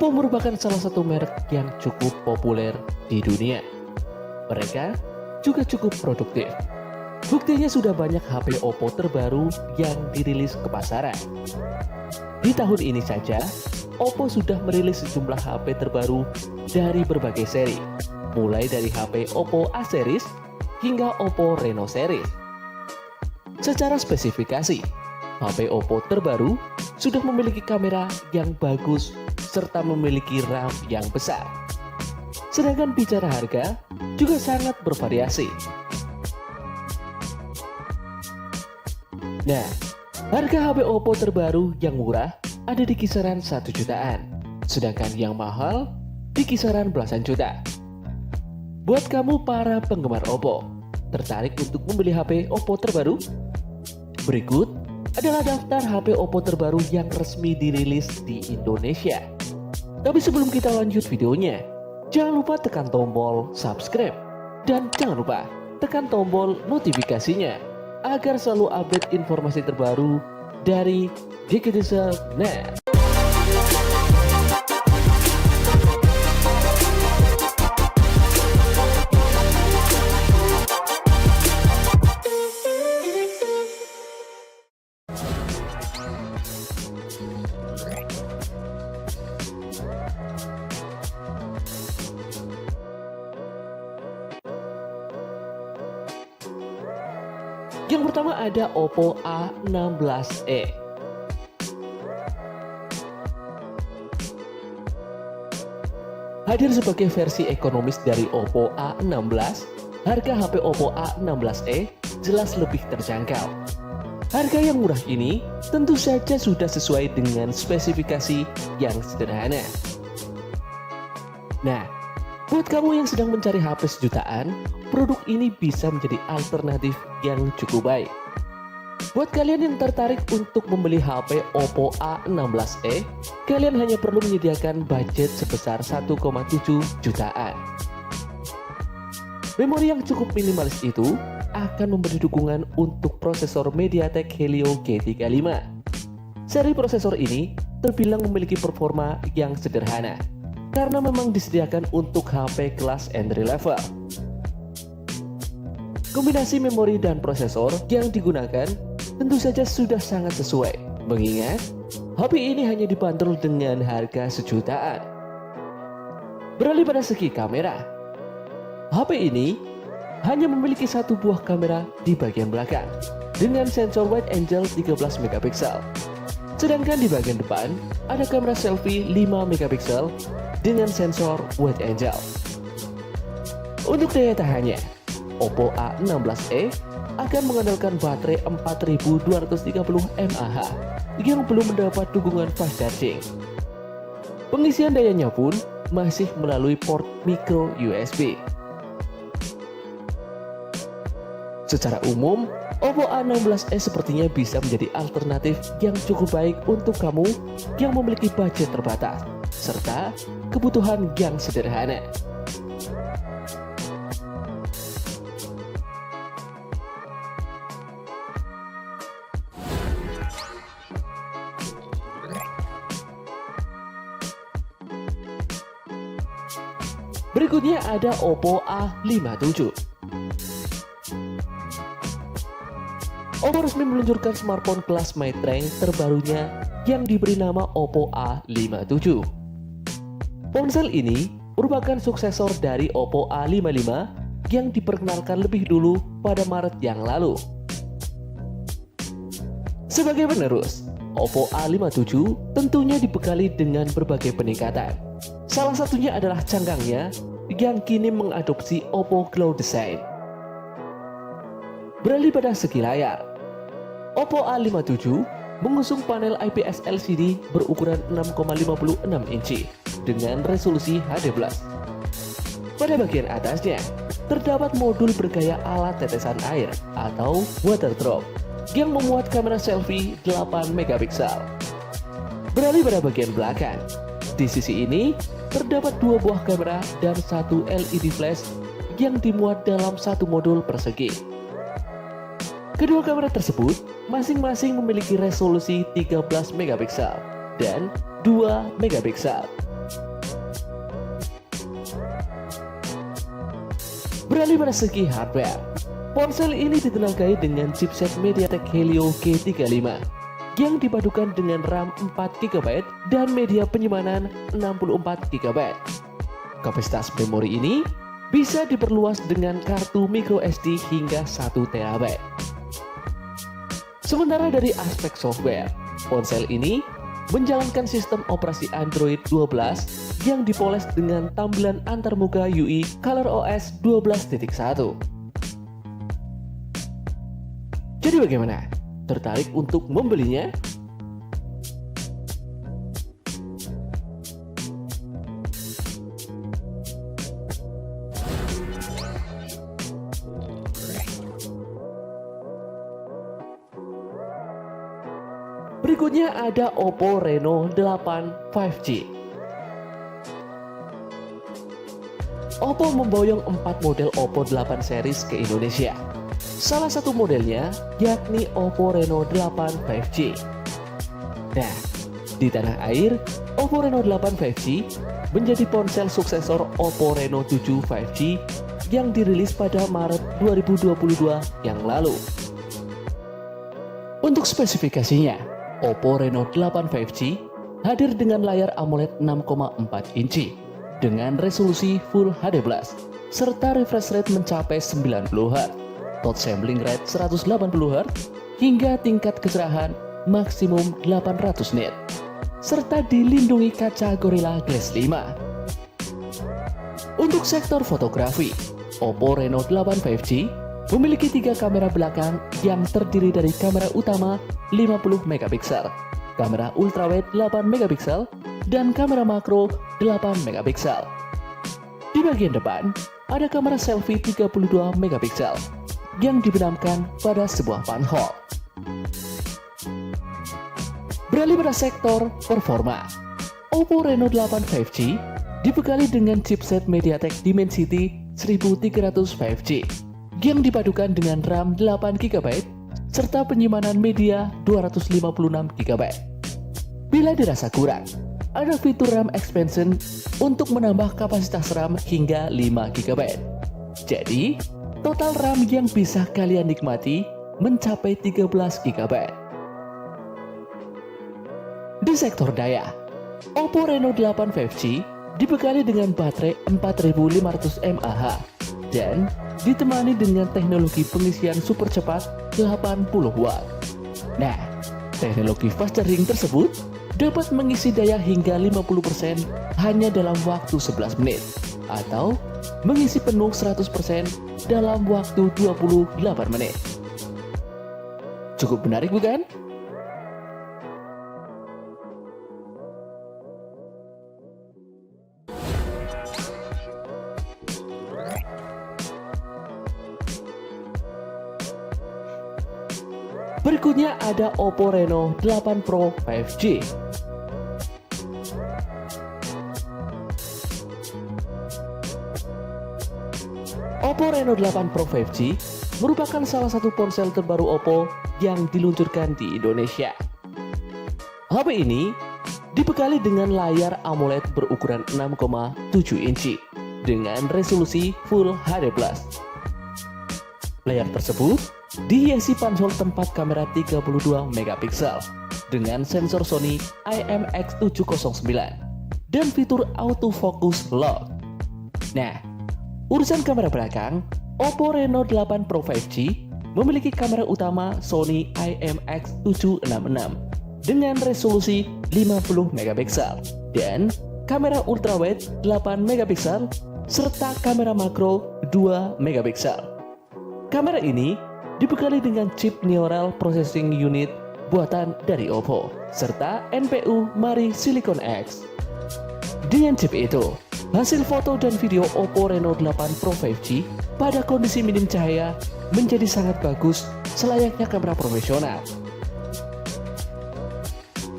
Oppo merupakan salah satu merek yang cukup populer di dunia. Mereka juga cukup produktif. Buktinya sudah banyak HP Oppo terbaru yang dirilis ke pasaran. Di tahun ini saja, Oppo sudah merilis sejumlah HP terbaru dari berbagai seri, mulai dari HP Oppo A series hingga Oppo Reno series. Secara spesifikasi, HP Oppo terbaru sudah memiliki kamera yang bagus serta memiliki RAM yang besar. Sedangkan bicara harga juga sangat bervariasi. Nah, harga HP Oppo terbaru yang murah ada di kisaran 1 jutaan, sedangkan yang mahal di kisaran belasan juta. Buat kamu para penggemar Oppo, tertarik untuk membeli HP Oppo terbaru? Berikut adalah daftar HP Oppo terbaru yang resmi dirilis di Indonesia. Tapi sebelum kita lanjut videonya, jangan lupa tekan tombol subscribe dan jangan lupa tekan tombol notifikasinya agar selalu update informasi terbaru dari Gigitizel.net. Yang pertama ada Oppo A16e. Hadir sebagai versi ekonomis dari Oppo A16, harga HP Oppo A16e jelas lebih terjangkau. Harga yang murah ini tentu saja sudah sesuai dengan spesifikasi yang sederhana. Nah, buat kamu yang sedang mencari HP sejutaan, produk ini bisa menjadi alternatif yang cukup baik. Buat kalian yang tertarik untuk membeli HP Oppo A16e, kalian hanya perlu menyediakan budget sebesar 1,7 jutaan. Memori yang cukup minimalis itu akan memberi dukungan untuk prosesor MediaTek Helio G35. Seri prosesor ini terbilang memiliki performa yang sederhana, karena memang disediakan untuk HP kelas entry level. Kombinasi memori dan prosesor yang digunakan tentu saja sudah sangat sesuai, mengingat HP ini hanya dibanderol dengan harga sejutaan. Beralih pada segi kamera, HP ini hanya memiliki satu buah kamera di bagian belakang dengan sensor wide angle 13 megapiksel. Sedangkan di bagian depan ada kamera selfie 5 megapiksel dengan sensor wide angle. Untuk daya tahannya, Oppo A16e akan mengandalkan baterai 4230 mAh yang belum mendapat dukungan fast charging. Pengisian dayanya pun masih melalui port micro USB. Secara umum, Oppo A16e sepertinya bisa menjadi alternatif yang cukup baik untuk kamu yang memiliki budget terbatas serta kebutuhan yang sederhana. Berikutnya ada Oppo A57. Oppo resmi meluncurkan smartphone kelas mid-range terbarunya yang diberi nama Oppo A57. Ponsel ini merupakan suksesor dari Oppo A55 yang diperkenalkan lebih dulu pada Maret yang lalu. Sebagai penerus, Oppo A57 tentunya dibekali dengan berbagai peningkatan. Salah satunya adalah cangkangnya yang kini mengadopsi Oppo Glow Design. Beralih pada segi layar, Oppo A57 mengusung panel IPS LCD berukuran 6,56 inci dengan resolusi HD+. Pada bagian atasnya, terdapat modul bergaya alat tetesan air atau water drop yang memuat kamera selfie 8 megapiksel. Beralih pada bagian belakang, di sisi ini terdapat dua buah kamera dan satu LED flash yang dimuat dalam satu modul persegi. Kedua kamera tersebut masing-masing memiliki resolusi 13 megapiksel dan 2 megapiksel. Beralih pada segi hardware, ponsel ini ditenagai dengan chipset MediaTek Helio G35 yang dipadukan dengan RAM 4GB dan media penyimpanan 64GB. Kapasitas memori ini bisa diperluas dengan kartu microSD hingga 1TB. Sementara dari aspek software, ponsel ini menjalankan sistem operasi Android 12 yang dipoles dengan tampilan antarmuka UI ColorOS 12.1. Jadi bagaimana? Tertarik untuk membelinya? Berikutnya ada Oppo Reno 8 5G. Oppo memboyong 4 model Oppo 8 series ke Indonesia. Salah satu modelnya yakni Oppo Reno 8 5G. Nah, di tanah air, Oppo Reno 8 5G menjadi ponsel suksesor Oppo Reno 7 5G yang dirilis pada Maret 2022 yang lalu. Untuk spesifikasinya, Oppo Reno 8 5G hadir dengan layar AMOLED 6,4 inci dengan resolusi Full HD+, serta refresh rate mencapai 90Hz, touch sampling rate 180Hz, hingga tingkat kecerahan maksimum 800 nit, serta dilindungi kaca Gorilla Glass 5. Untuk sektor fotografi, Oppo Reno 8 5G memiliki 3 kamera belakang yang terdiri dari kamera utama 50MP, kamera ultrawide 8MP, dan kamera makro 8MP. Di bagian depan, ada kamera selfie 32MP yang dibenamkan pada sebuah panhole. Beralih pada sektor performa, Oppo Reno 8 5G dibekali dengan chipset MediaTek Dimensity 1300 5G yang dipadukan dengan RAM 8GB serta penyimpanan media 256GB. Bila dirasa kurang, ada fitur RAM expansion untuk menambah kapasitas RAM hingga 5GB. Jadi, total RAM yang bisa kalian nikmati mencapai 13GB. Di sektor daya, Oppo Reno 8 5G dibekali dengan baterai 4500 mAh dan ditemani dengan teknologi pengisian super cepat 80W. Nah, teknologi fast charging tersebut dapat mengisi daya hingga 50% hanya dalam waktu 11 menit atau mengisi penuh 100% dalam waktu 28 menit. Cukup menarik bukan? Berikutnya ada Oppo Reno 8 Pro 5G. Oppo Reno 8 Pro 5G merupakan salah satu ponsel terbaru Oppo yang diluncurkan di Indonesia. HP ini dibekali dengan layar AMOLED berukuran 6,7 inci dengan resolusi Full HD+. Layar tersebut dihiasi pansel tempat kamera 32MP dengan sensor Sony IMX709 dan fitur autofocus lock. Nah, urusan kamera belakang, Oppo Reno 8 Pro 5G memiliki kamera utama Sony IMX766 dengan resolusi 50MP dan kamera ultrawide 8MP serta kamera makro 2MP. Kamera ini dibekali dengan chip Neural Processing Unit buatan dari Oppo serta NPU Mari Silicon X. Dengan chip itu, hasil foto dan video Oppo Reno 8 Pro 5G pada kondisi minim cahaya menjadi sangat bagus selayaknya kamera profesional.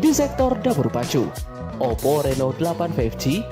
Di sektor dapur pacu, Oppo Reno 8 5G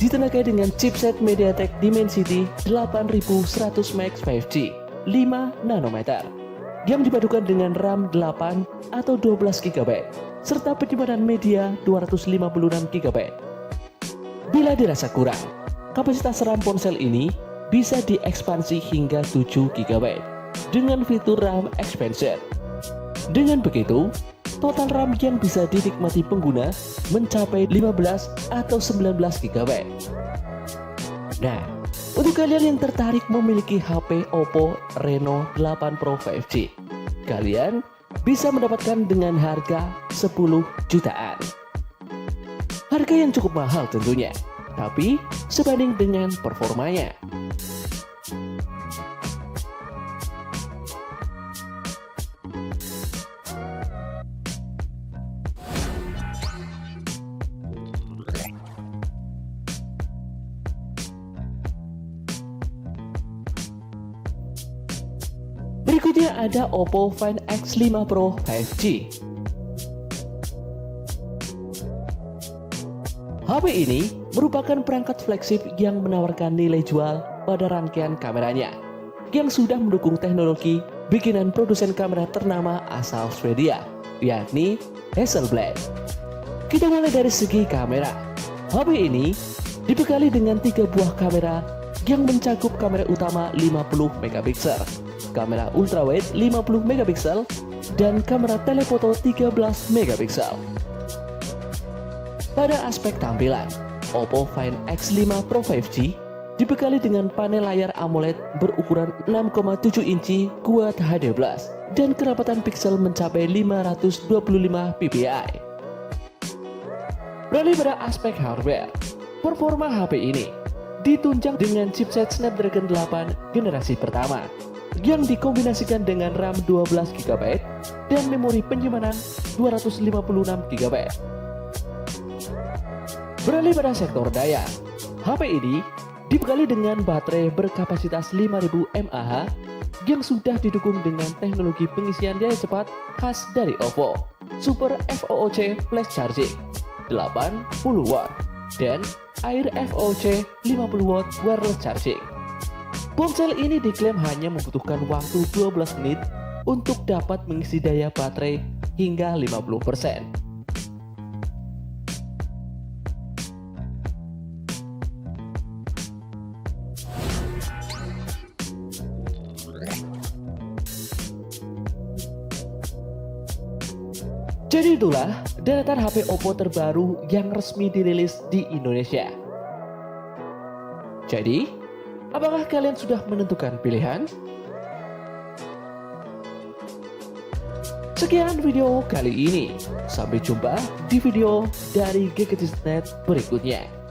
ditenagai dengan chipset MediaTek Dimensity 8100 Max 5G 5 nanometer yang dipadukan dengan RAM 8 atau 12GB serta penyimpanan media 256GB. Bila dirasa kurang, kapasitas RAM ponsel ini bisa diekspansi hingga 7 GB dengan fitur RAM expansion. Dengan begitu, total RAM yang bisa dinikmati pengguna mencapai 15 atau 19 GB. Nah, untuk kalian yang tertarik memiliki HP Oppo Reno 8 Pro 5G, kalian bisa mendapatkan dengan harga 10 jutaan. Harga yang cukup mahal tentunya, tapi sebanding dengan performanya. Berikutnya ada Oppo Find X5 Pro 5G. HP ini merupakan perangkat flagship yang menawarkan nilai jual pada rangkaian kameranya yang sudah mendukung teknologi bikinan produsen kamera ternama asal Swedia, yakni Hasselblad. Kita mulai dari segi kamera. HP ini dibekali dengan 3 buah kamera yang mencakup kamera utama 50 megapiksel, kamera ultrawide 50 megapiksel, dan kamera telefoto 13 megapiksel. Pada aspek tampilan, Oppo Find X5 Pro 5G dibekali dengan panel layar AMOLED berukuran 6,7 inci Quad HD+, dan kerapatan piksel mencapai 525 ppi. Beralih pada aspek hardware, performa HP ini ditunjang dengan chipset Snapdragon 8 generasi pertama yang dikombinasikan dengan RAM 12 GB dan memori penyimpanan 256 GB. Beralih pada sektor daya, HP ini dibekali dengan baterai berkapasitas 5000 mAh yang sudah didukung dengan teknologi pengisian daya cepat khas dari Oppo, Super FOOC Flash Charging 80 watt dan Air FOC 50 watt wireless charging. Ponsel ini diklaim hanya membutuhkan waktu 12 menit untuk dapat mengisi daya baterai hingga 50%. Jadi itulah deretan HP Oppo terbaru yang resmi dirilis di Indonesia. Jadi, apakah kalian sudah menentukan pilihan? Sekian video kali ini. Sampai jumpa di video dari GGTSnet berikutnya.